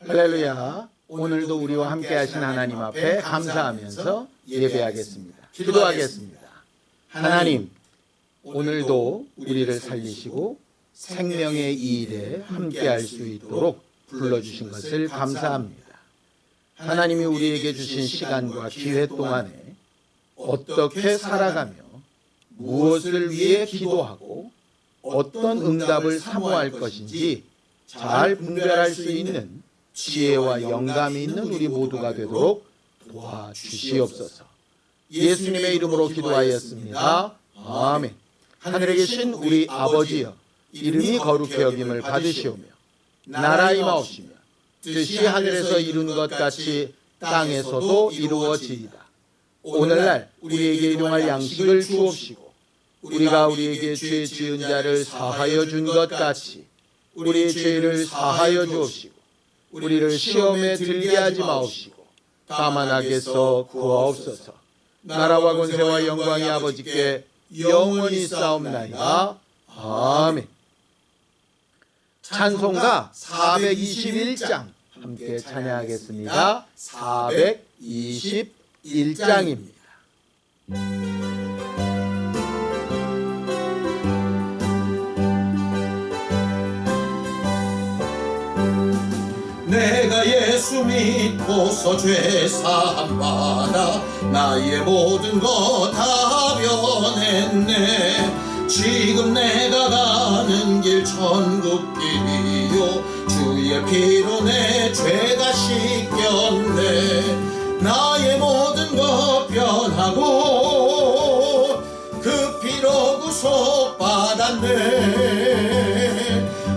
할렐루야. 오늘도 우리와 함께 하신 하나님 앞에 감사하면서 예배하겠습니다. 기도하겠습니다. 하나님, 오늘도 우리를 살리시고 생명의 이 일에 함께 할 수 있도록 불러주신 것을 감사합니다. 하나님이 우리에게 주신 시간과 기회 동안에 어떻게 살아가며 무엇을 위해 기도하고 어떤 응답을 사모할 것인지 잘 분별할 수 있는 지혜와 영감이 있는 우리 모두가 되도록 도와주시옵소서. 예수님의 이름으로 기도하였습니다. 아멘. 하늘에 계신 우리 아버지여, 이름이 거룩히 여김을 받으시오며 나라 임하옵시며 뜻이 하늘에서 이룬 것 같이 땅에서도 이루어지이다. 오늘날 우리에게 일용할 양식을 주옵시고 우리가 우리에게 죄 지은 자를 사하여 준 것 같이 우리의 죄를 사하여 주옵시고 우리를 시험에 들게 하지 마옵시고 다만 악에서 구하옵소서. 나라와 권세와 영광이 아버지께 영원히 싸움나이다. 아멘. 찬송가 421장 함께 찬양하겠습니다. 421장입니다. 내가 예수 믿고서 죄 사함 받아 나의 모든 것 다 변했네. 지금 내가 가는 길 천국길이요 주의 피로 내 죄가 씻겼네. 나의 모든 것 변하고 그 피로 구속받았네.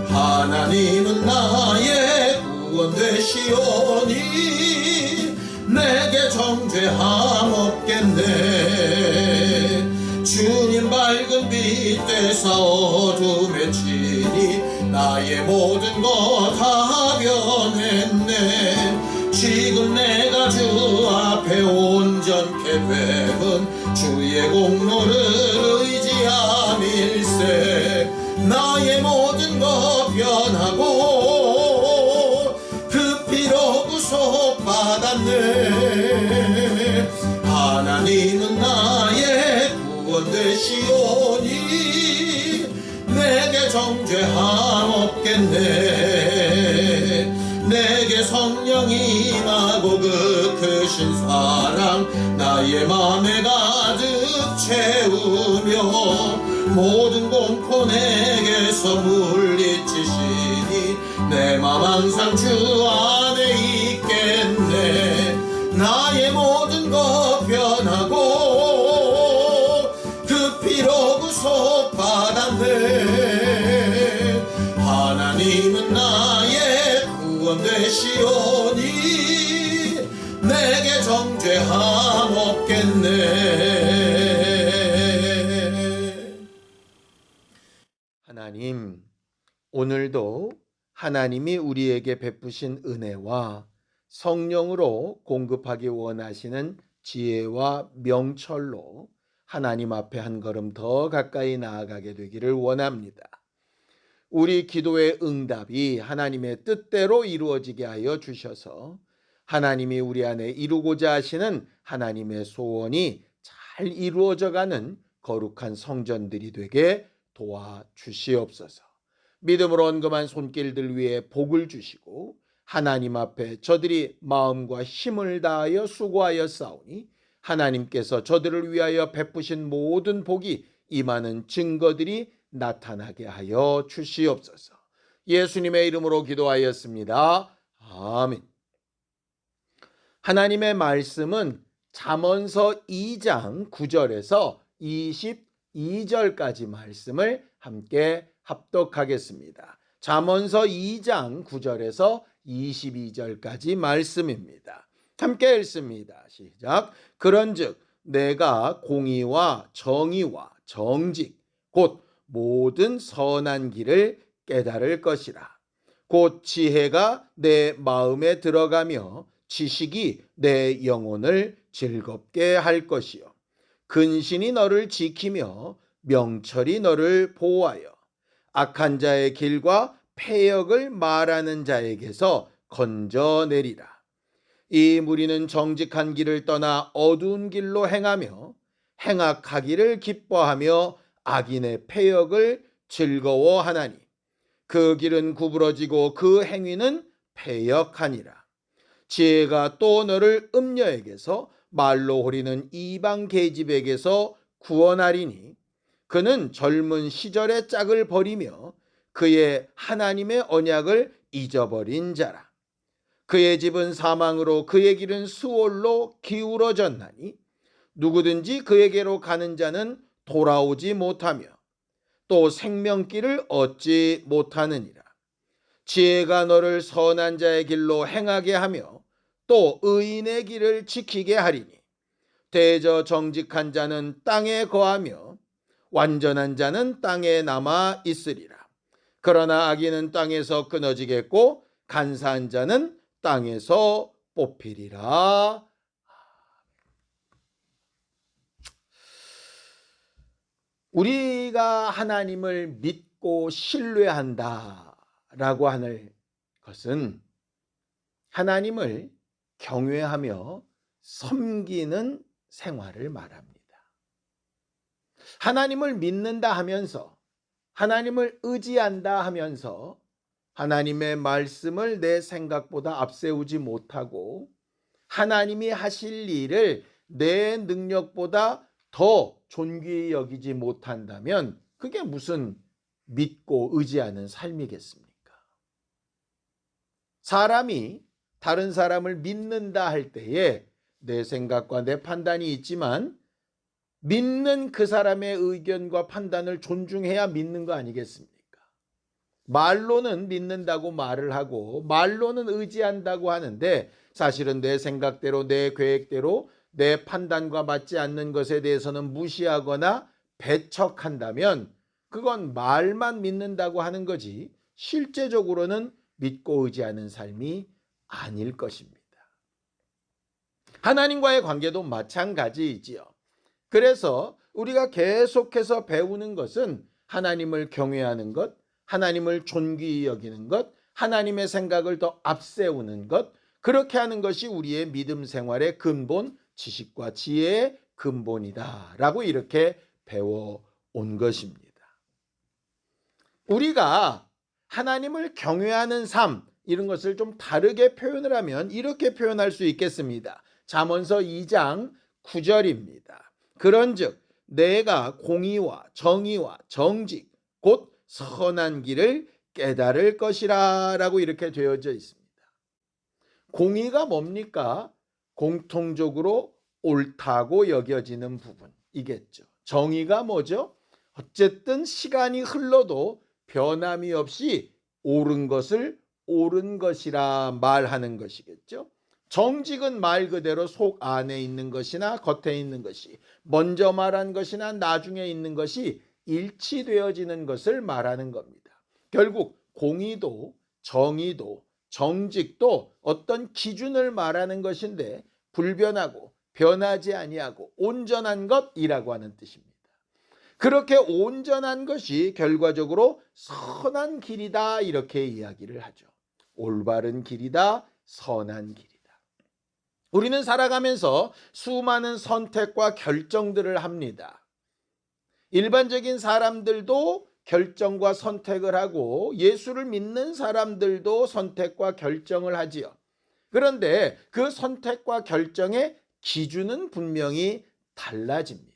하나님은 나의 구원 되시오니 내게 정죄함 없겠네. 주님 밝은 빛 되사 어둠에 치니 나의 모든 것 다 변했네. 지금 내가 주 앞에 온전케 됨은 주의 공로를 의지함일세. 나의 모든 것 변하고 그 피로 구속받았네. 하나님은 나의 구원 되시오니 내게 정죄함 없겠네. 내게 성령이 임하고 그 크신 사랑 나의 맘에 가득 채우며 모든 공포 내게서 물리치시니 내 맘 항상 주 안에 있겠네. 나의 모든 것 변하고 그 피로 구속받았네. 하나님은 나의 구원 되시오니 내게 정죄함 없겠네. 하나님, 오늘도 하나님이 우리에게 베푸신 은혜와 성령으로 공급하기 원하시는 지혜와 명철로 하나님 앞에 한 걸음 더 가까이 나아가게 되기를 원합니다. 우리 기도의 응답이 하나님의 뜻대로 이루어지게 하여 주셔서 하나님이 우리 안에 이루고자 하시는 하나님의 소원이 잘 이루어져가는 거룩한 성전들이 되게 도와주시옵소서. 믿음으로 언금한 손길들 위에 복을 주시고 하나님 앞에 저들이 마음과 힘을 다하여 수고하여 싸우니 하나님께서 저들을 위하여 베푸신 모든 복이 임하는 증거들이 나타나게 하여 주시옵소서. 예수님의 이름으로 기도하였습니다. 아멘. 하나님의 말씀은 잠언서 2장 9절에서 22절까지 말씀을 함께 합독하겠습니다. 잠언서 2장 9절에서 22절까지 말씀입니다. 함께 읽습니다. 시작. 그런즉 내가 공의와 정의와 정직 곧 모든 선한 길을 깨달을 것이라. 곧 지혜가 내 마음에 들어가며 지식이 내 영혼을 즐겁게 할 것이요 근신이 너를 지키며 명철이 너를 보호하여 악한 자의 길과 패역을 말하는 자에게서 건져내리라. 이 무리는 정직한 길을 떠나 어두운 길로 행하며 행악하기를 기뻐하며 악인의 패역을 즐거워하나니 그 길은 구부러지고 그 행위는 패역하니라. 지혜가 또 너를 음녀에게서 말로 호리는 이방 계집에게서 구원하리니 그는 젊은 시절의 짝을 버리며 그의 하나님의 언약을 잊어버린 자라. 그의 집은 사망으로 그의 길은 수월로 기울어졌나니 누구든지 그에게로 가는 자는 돌아오지 못하며 또 생명길을 얻지 못하느니라. 지혜가 너를 선한 자의 길로 행하게 하며 또 의인의 길을 지키게 하리니 대저 정직한 자는 땅에 거하며 완전한 자는 땅에 남아 있으리라. 그러나 악인은 땅에서 끊어지겠고 간사한 자는 땅에서 뽑히리라. 우리가 하나님을 믿고 신뢰한다라고 하는 것은 하나님을 경외하며 섬기는 생활을 말합니다. 하나님을 믿는다 하면서 하나님을 의지한다 하면서 하나님의 말씀을 내 생각보다 앞세우지 못하고 하나님이 하실 일을 내 능력보다 더 존귀히 여기지 못한다면 그게 무슨 믿고 의지하는 삶이겠습니까? 사람이 다른 사람을 믿는다 할 때에 내 생각과 내 판단이 있지만 믿는 그 사람의 의견과 판단을 존중해야 믿는 거 아니겠습니까? 말로는 믿는다고 말을 하고 말로는 의지한다고 하는데 사실은 내 생각대로 내 계획대로 내 판단과 맞지 않는 것에 대해서는 무시하거나 배척한다면 그건 말만 믿는다고 하는 거지 실제적으로는 믿고 의지하는 삶이 아닐 것입니다. 하나님과의 관계도 마찬가지이지요. 그래서 우리가 계속해서 배우는 것은 하나님을 경외하는 것, 하나님을 존귀히 여기는 것, 하나님의 생각을 더 앞세우는 것, 그렇게 하는 것이 우리의 믿음 생활의 근본, 지식과 지혜의 근본이다라고 이렇게 배워온 것입니다. 우리가 하나님을 경외하는 삶, 이런 것을 좀 다르게 표현을 하면 이렇게 표현할 수 있겠습니다. 잠언서 2장 9절입니다. 그런즉 내가 공의와 정의와 정직 곧 선한 길을 깨달을 것이라 라고 이렇게 되어져 있습니다. 공의가 뭡니까? 공통적으로 옳다고 여겨지는 부분이겠죠. 정의가 뭐죠? 어쨌든 시간이 흘러도 변함이 없이 옳은 것을 옳은 것이라 말하는 것이겠죠. 정직은 말 그대로 속 안에 있는 것이나 겉에 있는 것이 먼저 말한 것이나 나중에 있는 것이 일치되어지는 것을 말하는 겁니다. 결국 공의도 정의도 정직도 어떤 기준을 말하는 것인데 불변하고 변하지 아니하고 온전한 것이라고 하는 뜻입니다. 그렇게 온전한 것이 결과적으로 선한 길이다 이렇게 이야기를 하죠. 올바른 길이다, 선한 길이다. 우리는 살아가면서 수많은 선택과 결정들을 합니다. 일반적인 사람들도 결정과 선택을 하고 예수를 믿는 사람들도 선택과 결정을 하지요. 그런데 그 선택과 결정의 기준은 분명히 달라집니다.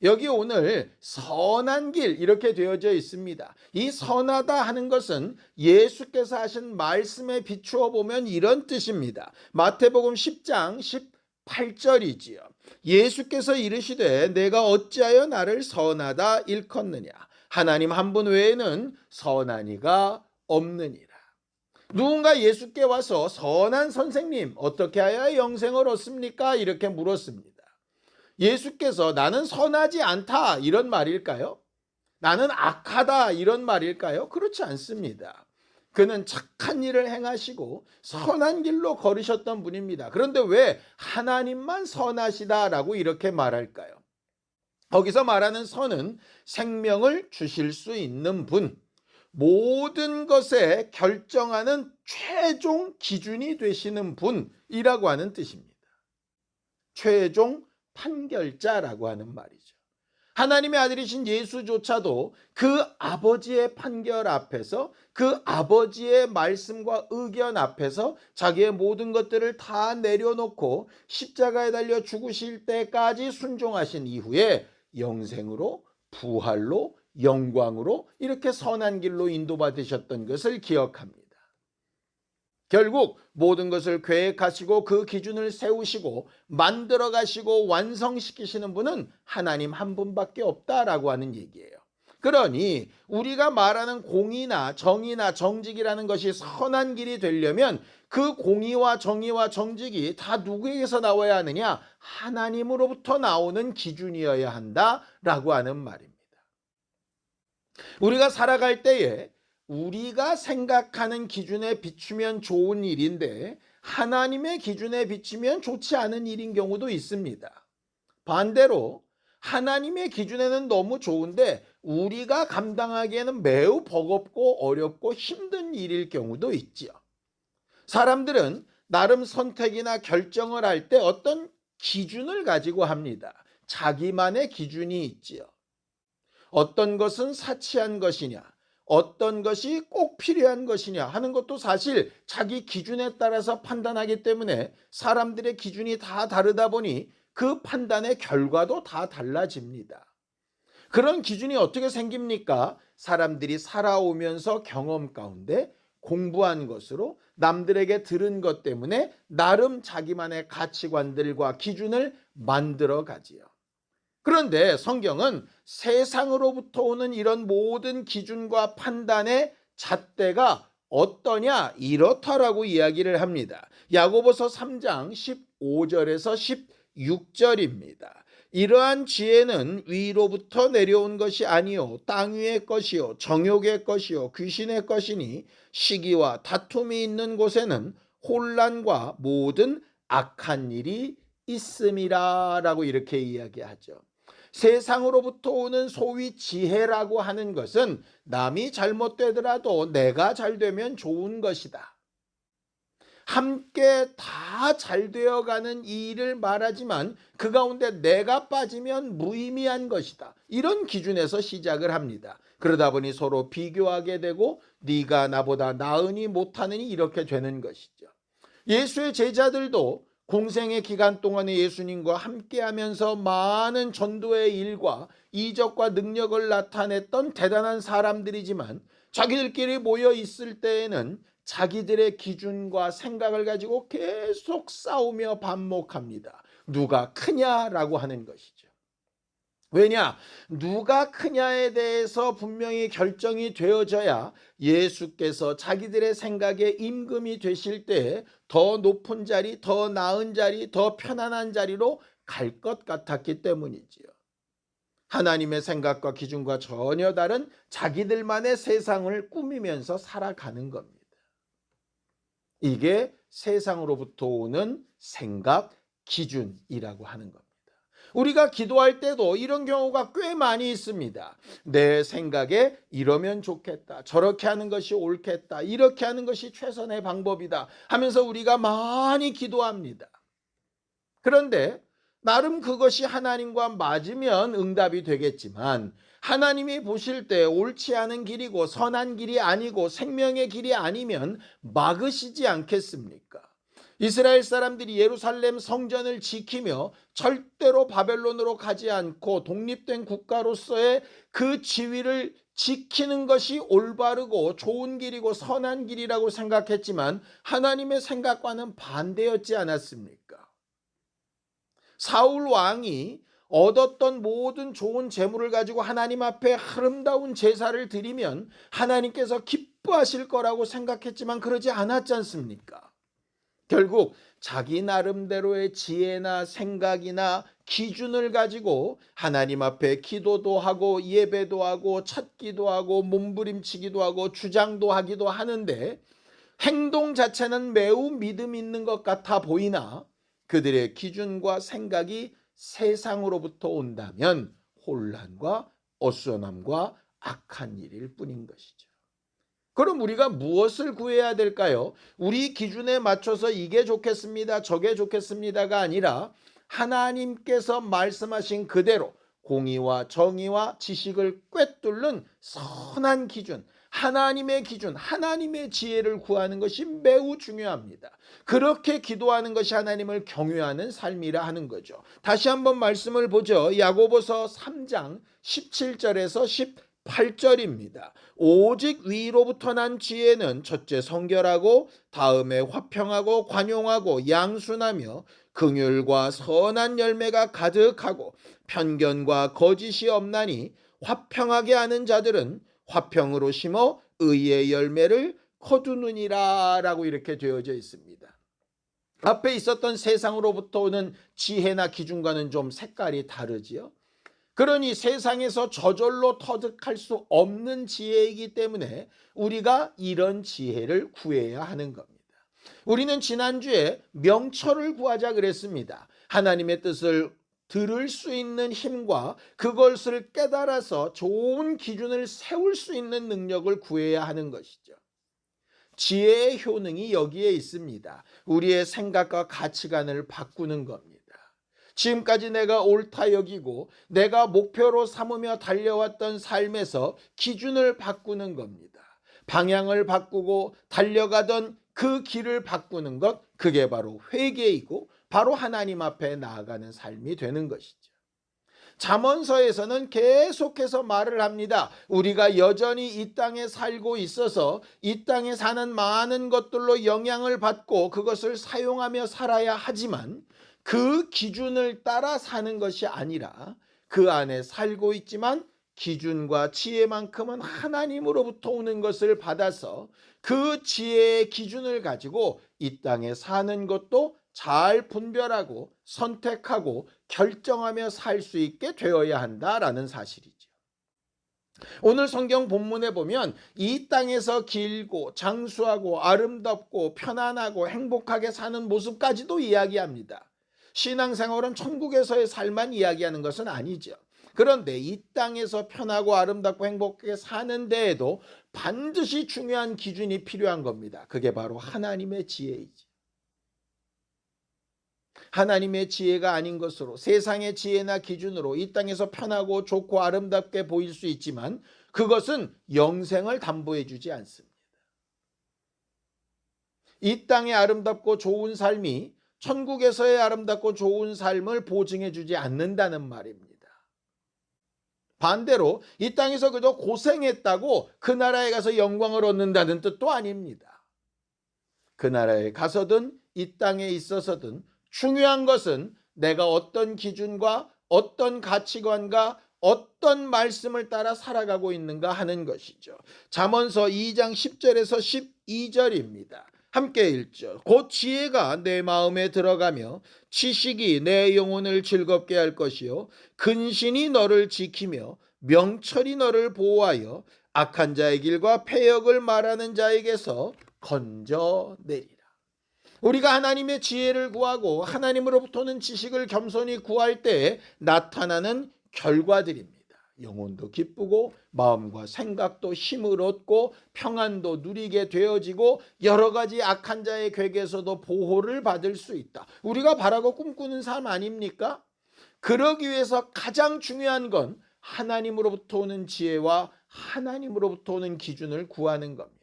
여기 오늘 선한 길 이렇게 되어져 있습니다. 이 선하다 하는 것은 예수께서 하신 말씀에 비추어 보면 이런 뜻입니다. 마태복음 10장 18절이지요. 예수께서 이르시되 내가 어찌하여 나를 선하다 일컫느냐. 하나님 한 분 외에는 선한 이가 없느니라. 누군가 예수께 와서 선한 선생님 어떻게 하여야 영생을 얻습니까? 이렇게 물었습니다. 예수께서 나는 선하지 않다 이런 말일까요? 나는 악하다 이런 말일까요? 그렇지 않습니다. 그는 착한 일을 행하시고 선한 길로 걸으셨던 분입니다. 그런데 왜 하나님만 선하시다라고 이렇게 말할까요? 거기서 말하는 선은 생명을 주실 수 있는 분, 모든 것에 결정하는 최종 기준이 되시는 분이라고 하는 뜻입니다. 최종 판결자라고 하는 말이죠. 하나님의 아들이신 예수조차도 그 아버지의 판결 앞에서, 그 아버지의 말씀과 의견 앞에서 자기의 모든 것들을 다 내려놓고 십자가에 달려 죽으실 때까지 순종하신 이후에 영생으로, 부활로, 영광으로 이렇게 선한 길로 인도받으셨던 것을 기억합니다. 결국 모든 것을 계획하시고 그 기준을 세우시고 만들어 가시고 완성시키시는 분은 하나님 한 분밖에 없다라고 하는 얘기예요. 그러니 우리가 말하는 공의나 정의나 정직이라는 것이 선한 길이 되려면 그 공의와 정의와 정직이 다 누구에게서 나와야 하느냐? 하나님으로부터 나오는 기준이어야 한다라고 하는 말입니다. 우리가 살아갈 때에 우리가 생각하는 기준에 비추면 좋은 일인데 하나님의 기준에 비추면 좋지 않은 일인 경우도 있습니다. 반대로 하나님의 기준에는 너무 좋은데 우리가 감당하기에는 매우 버겁고 어렵고 힘든 일일 경우도 있지요. 사람들은 나름 선택이나 결정을 할 때 어떤 기준을 가지고 합니다. 자기만의 기준이 있지요. 어떤 것은 사치한 것이냐, 어떤 것이 꼭 필요한 것이냐 하는 것도 사실 자기 기준에 따라서 판단하기 때문에 사람들의 기준이 다 다르다 보니 그 판단의 결과도 다 달라집니다. 그런 기준이 어떻게 생깁니까? 사람들이 살아오면서 경험 가운데 공부한 것으로 남들에게 들은 것 때문에 나름 자기만의 가치관들과 기준을 만들어 가지요. 그런데 성경은 세상으로부터 오는 이런 모든 기준과 판단의 잣대가 어떠냐? 이렇다라고 이야기를 합니다. 야고보서 3장 15절에서 16절입니다. 이러한 지혜는 위로부터 내려온 것이 아니요 땅 위의 것이요 정욕의 것이요 귀신의 것이니 시기와 다툼이 있는 곳에는 혼란과 모든 악한 일이 있음이라 라고 이렇게 이야기하죠. 세상으로부터 오는 소위 지혜라고 하는 것은 남이 잘못되더라도 내가 잘되면 좋은 것이다. 함께 다 잘 되어가는 이 일을 말하지만 그 가운데 내가 빠지면 무의미한 것이다. 이런 기준에서 시작을 합니다. 그러다 보니 서로 비교하게 되고 네가 나보다 나으니 못하느니 이렇게 되는 것이죠. 예수의 제자들도 공생의 기간 동안에 예수님과 함께하면서 많은 전도의 일과 이적과 능력을 나타냈던 대단한 사람들이지만 자기들끼리 모여 있을 때에는 자기들의 기준과 생각을 가지고 계속 싸우며 반목합니다. 누가 크냐라고 하는 것이죠. 왜냐? 누가 크냐에 대해서 분명히 결정이 되어져야 예수께서 자기들의 생각에 임금이 되실 때 더 높은 자리, 더 나은 자리, 더 편안한 자리로 갈 것 같았기 때문이지요. 하나님의 생각과 기준과 전혀 다른 자기들만의 세상을 꾸미면서 살아가는 겁니다. 이게 세상으로부터 오는 생각, 기준이라고 하는 겁니다. 우리가 기도할 때도 이런 경우가 꽤 많이 있습니다. 내 생각에 이러면 좋겠다. 저렇게 하는 것이 옳겠다. 이렇게 하는 것이 최선의 방법이다. 하면서 우리가 많이 기도합니다. 그런데 나름 그것이 하나님과 맞으면 응답이 되겠지만 하나님이 보실 때 옳지 않은 길이고 선한 길이 아니고 생명의 길이 아니면 막으시지 않겠습니까? 이스라엘 사람들이 예루살렘 성전을 지키며 절대로 바벨론으로 가지 않고 독립된 국가로서의 그 지위를 지키는 것이 올바르고 좋은 길이고 선한 길이라고 생각했지만 하나님의 생각과는 반대였지 않았습니까? 사울 왕이 얻었던 모든 좋은 재물을 가지고 하나님 앞에 아름다운 제사를 드리면 하나님께서 기뻐하실 거라고 생각했지만 그러지 않았지 않습니까? 결국 자기 나름대로의 지혜나 생각이나 기준을 가지고 하나님 앞에 기도도 하고 예배도 하고 찾기도 하고 몸부림치기도 하고 주장도 하기도 하는데 행동 자체는 매우 믿음 있는 것 같아 보이나 그들의 기준과 생각이 세상으로부터 온다면 혼란과 어수선함과 악한 일일 뿐인 것이죠. 그럼 우리가 무엇을 구해야 될까요? 우리 기준에 맞춰서 이게 좋겠습니다, 저게 좋겠습니다가 아니라 하나님께서 말씀하신 그대로 공의와 정의와 지식을 꿰뚫는 선한 기준, 하나님의 기준, 하나님의 지혜를 구하는 것이 매우 중요합니다. 그렇게 기도하는 것이 하나님을 경외하는 삶이라 하는 거죠. 다시 한번 말씀을 보죠. 야고보서 3장 17절에서 18절입니다. 오직 위로부터 난 지혜는 첫째 성결하고 다음에 화평하고 관용하고 양순하며 긍휼과 선한 열매가 가득하고 편견과 거짓이 없나니 화평하게 하는 자들은 화평으로 심어 의의 열매를 거두느니라 라고 이렇게 되어져 있습니다. 앞에 있었던 세상으로부터 오는 지혜나 기준과는 좀 색깔이 다르지요. 그러니 세상에서 저절로 터득할 수 없는 지혜이기 때문에 우리가 이런 지혜를 구해야 하는 겁니다. 우리는 지난주에 명철을 구하자 그랬습니다. 하나님의 뜻을 들을 수 있는 힘과 그것을 깨달아서 좋은 기준을 세울 수 있는 능력을 구해야 하는 것이죠. 지혜의 효능이 여기에 있습니다. 우리의 생각과 가치관을 바꾸는 겁니다. 지금까지 내가 옳다 여기고 내가 목표로 삼으며 달려왔던 삶에서 기준을 바꾸는 겁니다. 방향을 바꾸고 달려가던 그 길을 바꾸는 것, 그게 바로 회개이고 바로 하나님 앞에 나아가는 삶이 되는 것이죠. 잠언서에서는 계속해서 말을 합니다. 우리가 여전히 이 땅에 살고 있어서 이 땅에 사는 많은 것들로 영향을 받고 그것을 사용하며 살아야 하지만 그 기준을 따라 사는 것이 아니라 그 안에 살고 있지만 기준과 지혜만큼은 하나님으로부터 오는 것을 받아서 그 지혜의 기준을 가지고 이 땅에 사는 것도 잘 분별하고 선택하고 결정하며 살 수 있게 되어야 한다라는 사실이죠. 오늘 성경 본문에 보면 이 땅에서 길고 장수하고 아름답고 편안하고 행복하게 사는 모습까지도 이야기합니다. 신앙생활은 천국에서의 삶만 이야기하는 것은 아니죠. 그런데 이 땅에서 편하고 아름답고 행복하게 사는 데에도 반드시 중요한 기준이 필요한 겁니다. 그게 바로 하나님의 지혜이지. 하나님의 지혜가 아닌 것으로 세상의 지혜나 기준으로 이 땅에서 편하고 좋고 아름답게 보일 수 있지만 그것은 영생을 담보해 주지 않습니다. 이 땅의 아름답고 좋은 삶이 천국에서의 아름답고 좋은 삶을 보증해 주지 않는다는 말입니다. 반대로 이 땅에서 그저 고생했다고 그 나라에 가서 영광을 얻는다는 뜻도 아닙니다. 그 나라에 가서든 이 땅에 있어서든 중요한 것은 내가 어떤 기준과 어떤 가치관과 어떤 말씀을 따라 살아가고 있는가 하는 것이죠. 잠언서 2장 10절에서 12절입니다. 함께 읽죠. 곧 지혜가 내 마음에 들어가며 지식이 내 영혼을 즐겁게 할 것이요 근신이 너를 지키며 명철이 너를 보호하여 악한 자의 길과 패역을 말하는 자에게서 건져내리라. 우리가 하나님의 지혜를 구하고 하나님으로부터는 지식을 겸손히 구할 때 나타나는 결과들입니다. 영혼도 기쁘고 마음과 생각도 힘을 얻고 평안도 누리게 되어지고 여러 가지 악한 자의 괴계에서도 보호를 받을 수 있다. 우리가 바라고 꿈꾸는 삶 아닙니까? 그러기 위해서 가장 중요한 건 하나님으로부터 오는 지혜와 하나님으로부터 오는 기준을 구하는 겁니다.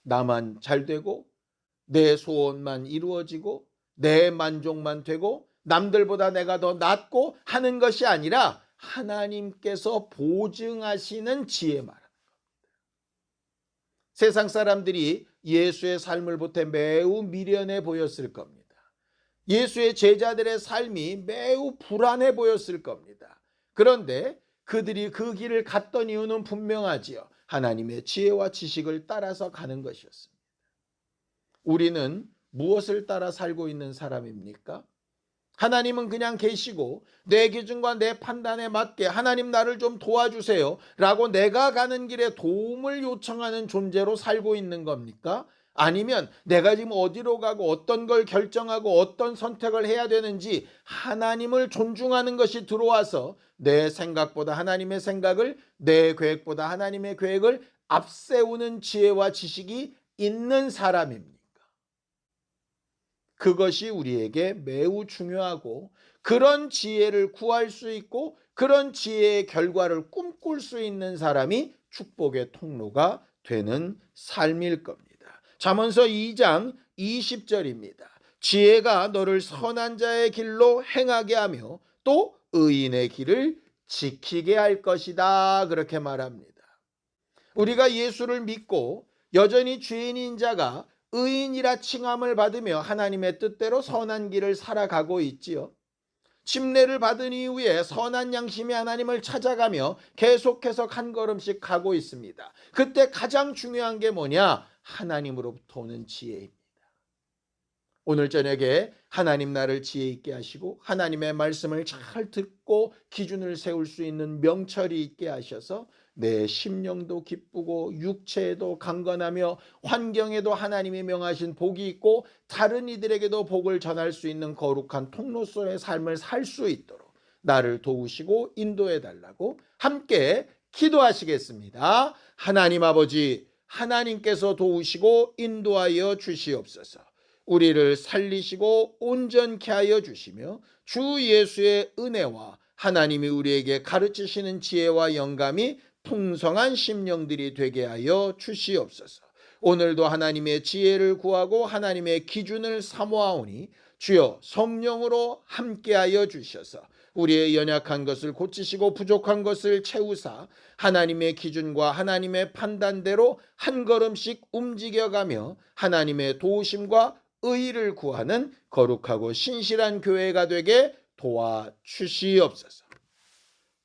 나만 잘 되고 내 소원만 이루어지고 내 만족만 되고 남들보다 내가 더 낫고 하는 것이 아니라 하나님께서 보증하시는 지혜 말합니다. 세상 사람들이 예수의 삶을 볼 때 매우 미련해 보였을 겁니다. 예수의 제자들의 삶이 매우 불안해 보였을 겁니다. 그런데 그들이 그 길을 갔던 이유는 분명하지요. 하나님의 지혜와 지식을 따라서 가는 것이었습니다. 우리는 무엇을 따라 살고 있는 사람입니까? 하나님은 그냥 계시고 내 기준과 내 판단에 맞게 하나님 나를 좀 도와주세요 라고 내가 가는 길에 도움을 요청하는 존재로 살고 있는 겁니까? 아니면 내가 지금 어디로 가고 어떤 걸 결정하고 어떤 선택을 해야 되는지 하나님을 존중하는 것이 들어와서 내 생각보다 하나님의 생각을, 내 계획보다 하나님의 계획을 앞세우는 지혜와 지식이 있는 사람입니까? 그것이 우리에게 매우 중요하고, 그런 지혜를 구할 수 있고 그런 지혜의 결과를 꿈꿀 수 있는 사람이 축복의 통로가 되는 삶일 겁니다. 잠언서 2장 20절입니다. 지혜가 너를 선한 자의 길로 행하게 하며 또 의인의 길을 지키게 할 것이다, 그렇게 말합니다. 우리가 예수를 믿고 여전히 죄인인 자가 의인이라 칭함을 받으며 하나님의 뜻대로 선한 길을 살아가고 있지요. 침례를 받은 이후에 선한 양심이 하나님을 찾아가며 계속해서 한 걸음씩 가고 있습니다. 그때 가장 중요한 게 뭐냐? 하나님으로부터 오는 지혜입니다. 오늘 저녁에 하나님 나를 지혜 있게 하시고 하나님의 말씀을 잘 듣고 기준을 세울 수 있는 명철이 있게 하셔서 내 심령도 기쁘고 육체에도 강건하며 환경에도 하나님이 명하신 복이 있고 다른 이들에게도 복을 전할 수 있는 거룩한 통로서의 삶을 살 수 있도록 나를 도우시고 인도해 달라고 함께 기도하시겠습니다. 하나님 아버지, 하나님께서 도우시고 인도하여 주시옵소서. 우리를 살리시고 온전케 하여 주시며 주 예수의 은혜와 하나님이 우리에게 가르치시는 지혜와 영감이 풍성한 심령들이 되게 하여 주시옵소서. 오늘도 하나님의 지혜를 구하고 하나님의 기준을 사모하오니 주여 성령으로 함께하여 주셔서 우리의 연약한 것을 고치시고 부족한 것을 채우사 하나님의 기준과 하나님의 판단대로 한 걸음씩 움직여가며 하나님의 도우심과 의를 구하는 거룩하고 신실한 교회가 되게 도와주시옵소서.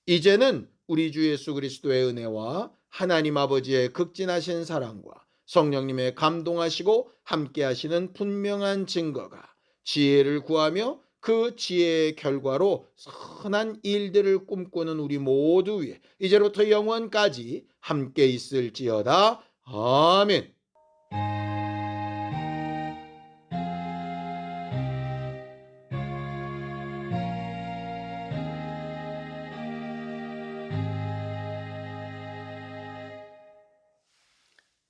이제는 우리 주 예수 그리스도의 은혜와 하나님 아버지의 극진하신 사랑과 성령님의 감동하시고 함께하시는 분명한 증거가 지혜를 구하며 그 지혜의 결과로 선한 일들을 꿈꾸는 우리 모두 위에 이제부터 영원까지 함께 있을지어다. 아멘.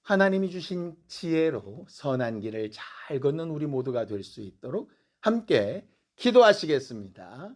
하나님이 주신 지혜로 선한 길을 잘 걷는 우리 모두가 될 수 있도록 함께 기도하시겠습니다.